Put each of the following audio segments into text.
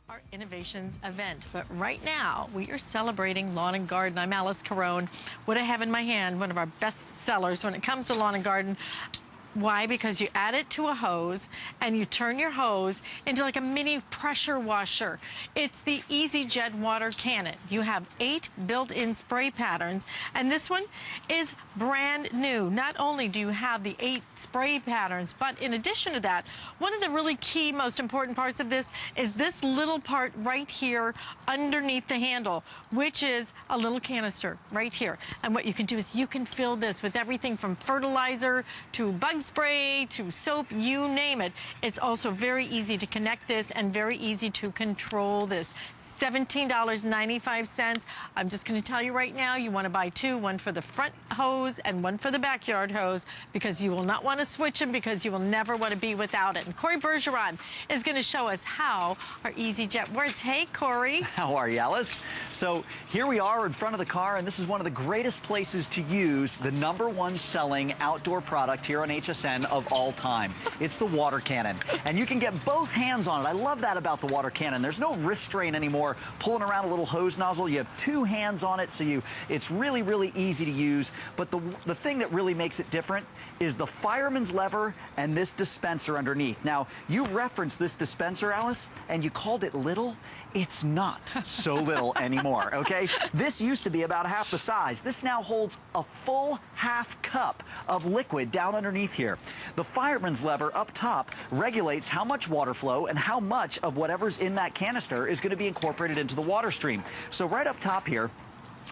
our Innovations event. But right now, we are celebrating lawn and garden. I'm Alice Carone. What I have in my hand, one of our best sellers when it comes to lawn and garden. Why? Because you add it to a hose and you turn your hose into like a mini pressure washer. It's the EasyJet water cannon. You have 8 built-in spray patterns, and this one is brand new. Not only do you have the 8 spray patterns, but in addition to that, one of the really key, most important parts of this is this little part right here underneath the handle, which is a little canister right here. And what you can do is you can fill this with everything from fertilizer to bug spray to soap, you name it. It's also very easy to connect this and very easy to control this. $17.95. I'm just going to tell you right now, you want to buy 2, one for the front hose and one for the backyard hose, because you will not want to switch them, because you will never want to be without it. And Corey Bergeron is going to show us how our EasyJet works. Hey, Corey. How are you, Alice? So here we are in front of the car, and this is one of the greatest places to use the #1 selling outdoor product here on HSN of all time. It's the water cannon, and you can get both hands on it. I love that about the water cannon. There's no wrist strain anymore pulling around a little hose nozzle. You have 2 hands on it, so it's really, really easy to use. But the thing that really makes it different is the fireman's lever and this dispenser underneath. Now, you referenced this dispenser, Alice, and you called it little. It's not so little anymore, okay? This used to be about half the size. This now holds a full half cup of liquid down underneath here. The fireman's lever up top regulates how much water flow and how much of whatever's in that canister is going to be incorporated into the water stream. So right up top here,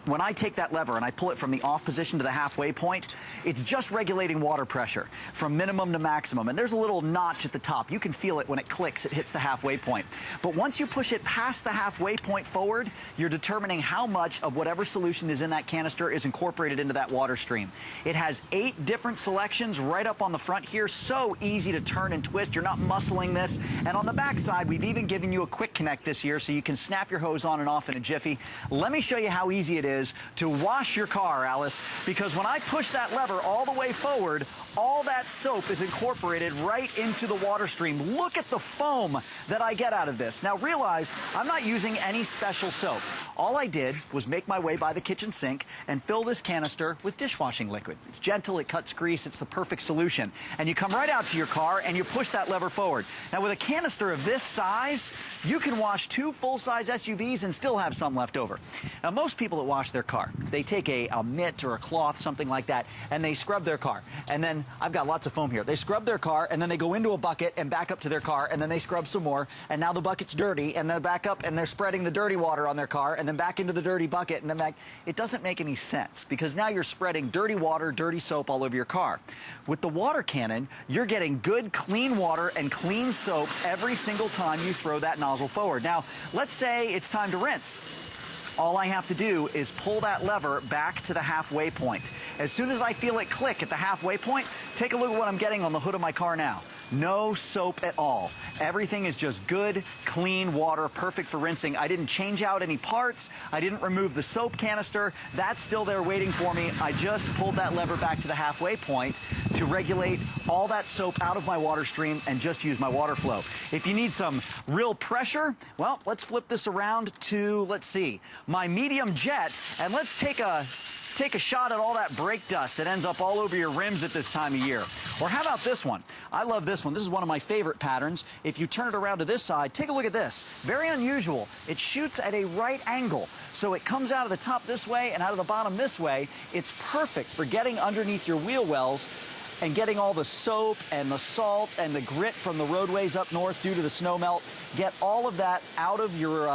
when I take that lever and I pull it from the off position to the halfway point, it's just regulating water pressure from minimum to maximum. And there's a little notch at the top. You can feel it when it clicks, it hits the halfway point. But once you push it past the halfway point forward, you're determining how much of whatever solution is in that canister is incorporated into that water stream. It has 8 different selections right up on the front here. So easy to turn and twist. You're not muscling this. And on the back side, we've even given you a quick connect this year so you can snap your hose on and off in a jiffy. Let me show you how easy it is to wash your car, Alice, because when I push that lever all the way forward, all that soap is incorporated right into the water stream. Look at the foam that I get out of this. Now realize, I'm not using any special soap. All I did was make my way by the kitchen sink and fill this canister with dishwashing liquid. It's gentle, it cuts grease, it's the perfect solution. And you come right out to your car and you push that lever forward. Now with a canister of this size, you can wash 2 full-size SUVs and still have some left over. Now most people that wash their car, they take a mitt or a cloth, something like that, and they scrub their car. And then I've got lots of foam here. They scrub their car, and then they go into a bucket and back up to their car, and then they scrub some more, and now the bucket's dirty, and they're back up, and they're spreading the dirty water on their car, and then back into the dirty bucket, and then back. It doesn't make any sense, because now you're spreading dirty water, dirty soap all over your car. With the water cannon, you're getting good, clean water and clean soap every single time you throw that nozzle forward. Now, let's say it's time to rinse. All I have to do is pull that lever back to the halfway point. As soon as I feel it click at the halfway point, take a look at what I'm getting on the hood of my car now. No soap at all. Everything is just good, clean water, perfect for rinsing. I didn't change out any parts. I didn't remove the soap canister. That's still there waiting for me. I just pulled that lever back to the halfway point to regulate all that soap out of my water stream and just use my water flow. If you need some real pressure, well, let's flip this around to, let's see, my medium jet, and let's take a shot at all that brake dust that ends up all over your rims at this time of year. Or how about this one? I love this one. This is one of my favorite patterns. If you turn it around to this side, take a look at this. Very unusual. It shoots at a right angle. So it comes out of the top this way and out of the bottom this way. It's perfect for getting underneath your wheel wells and getting all the soap and the salt and the grit from the roadways up north due to the snow melt. Get all of that out of your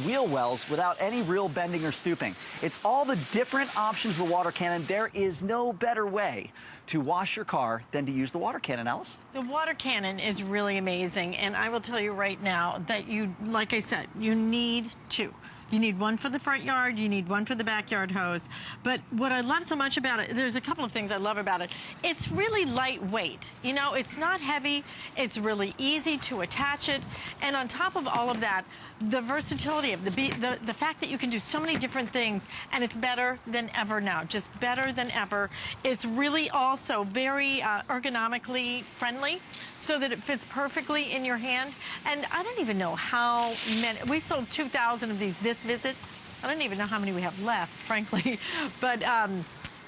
wheel wells without any real bending or stooping. It's all the different options of the water cannon. There is no better way to wash your car than to use the water cannon, Alice. The water cannon is really amazing, and I will tell you right now that you, like I said, you need to You need one for the front yard, you need one for the backyard hose. But what I love so much about it, there's a couple of things I love about it. It's really lightweight. You know, it's not heavy, it's really easy to attach it. And on top of all of that, the versatility of the fact that you can do so many different things, and it's better than ever now, just better than ever. It's really also very ergonomically friendly, so that it fits perfectly in your hand. And I don't even know how many, we've sold 2,000 of these this visit. I don't even know how many we have left, frankly, but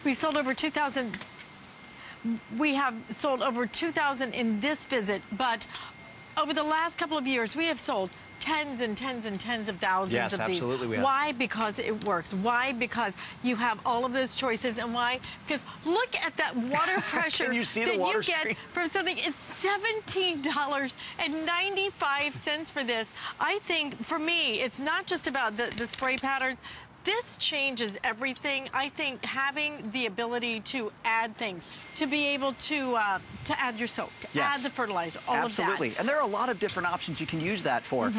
we sold over 2,000. We have sold over 2,000 in this visit, but over the last couple of years, we have sold tens and tens and tens of thousands of these. Absolutely we have. Why? Because it works. Why? Because you have all of those choices. And why? Because look at that water pressure Can you see that the water you get stream? from something. It's $17.95 for this. I think, for me, it's not just about the spray patterns. This changes everything. I think having the ability to add things, to be able to add your soap, to add the fertilizer, all of that. Absolutely. And there are a lot of different options you can use that for.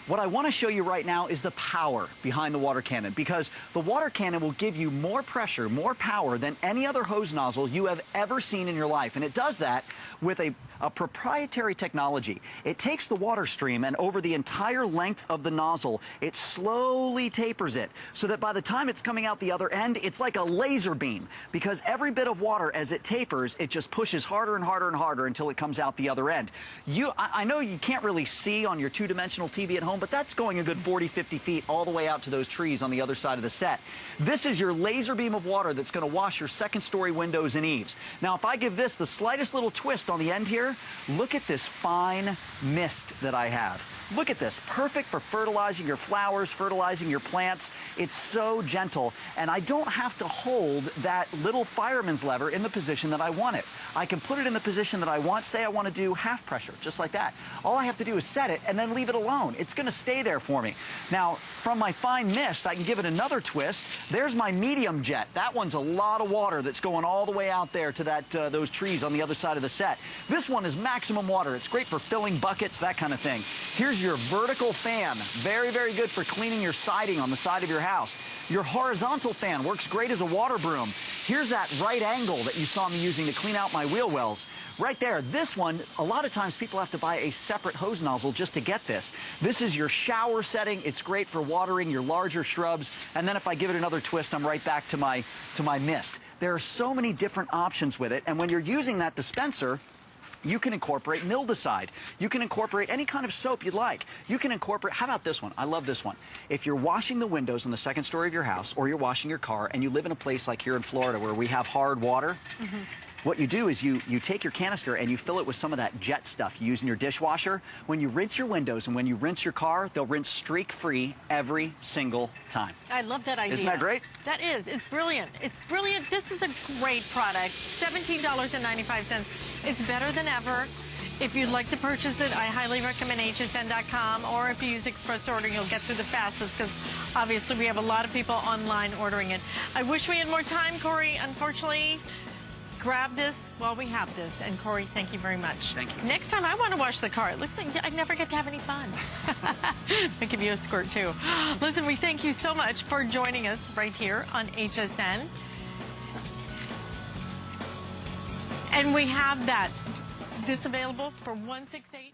What I want to show you right now is the power behind the water cannon, because the water cannon will give you more pressure, more power than any other hose nozzle you have ever seen in your life. And it does that with a proprietary technology. It takes the water stream, and over the entire length of the nozzle, it slowly tapers it so that by the time it's coming out the other end, it's like a laser beam, because every bit of water, as it tapers, it just pushes harder and harder and harder until it comes out the other end. I know you can't really see on your two-dimensional TV at home, but that's going a good 40, 50 feet all the way out to those trees on the other side of the set. This is your laser beam of water that's going to wash your second-story windows and eaves. Now, if I give this the slightest little twist on the end here, look at this fine mist that I have. Look at this, perfect for fertilizing your flowers, fertilizing your plants. It's so gentle, and I don't have to hold that little fireman's lever in the position that I want it. I can put it in the position that I want. Say I want to do half pressure, just like that. All I have to do is set it and then leave it alone. It's going to stay there for me. Now, from my fine mist, I can give it another twist. There's my medium jet. That one's a lot of water that's going all the way out there to those trees on the other side of the set. This one is maximum water. It's great for filling buckets, that kind of thing. Here's your vertical fan. Very, very good for cleaning your siding on the side of your house. Your horizontal fan works great as a water broom. Here's that right angle that you saw me using to clean out my wheel wells. Right there. This one, a lot of times people have to buy a separate hose nozzle just to get this. This is your shower setting. It's great for watering your larger shrubs. And then if I give it another twist, I'm right back to my mist. There are so many different options with it. And when you're using that dispenser, you can incorporate mildewcide. You can incorporate any kind of soap you'd like. You can incorporate, how about this one? I love this one. If you're washing the windows in the second story of your house, or you're washing your car, and you live in a place like here in Florida where we have hard water, what you do is you take your canister and you fill it with some of that jet stuff you use in your dishwasher. When you rinse your windows and when you rinse your car, they'll rinse streak-free every single time. I love that idea. Isn't that great? That is. It's brilliant. It's brilliant. This is a great product. $17.95. It's better than ever. If you'd like to purchase it, I highly recommend hsn.com, or if you use express ordering, you'll get through the fastest, because obviously we have a lot of people online ordering it. I wish we had more time, Corey. Unfortunately, grab this while we have this. And Corey, thank you very much. Thank you. Next time I want to wash the car. It looks like I never get to have any fun. I'll give you a squirt too. Listen, we thank you so much for joining us right here on HSN. And we have this available for $168.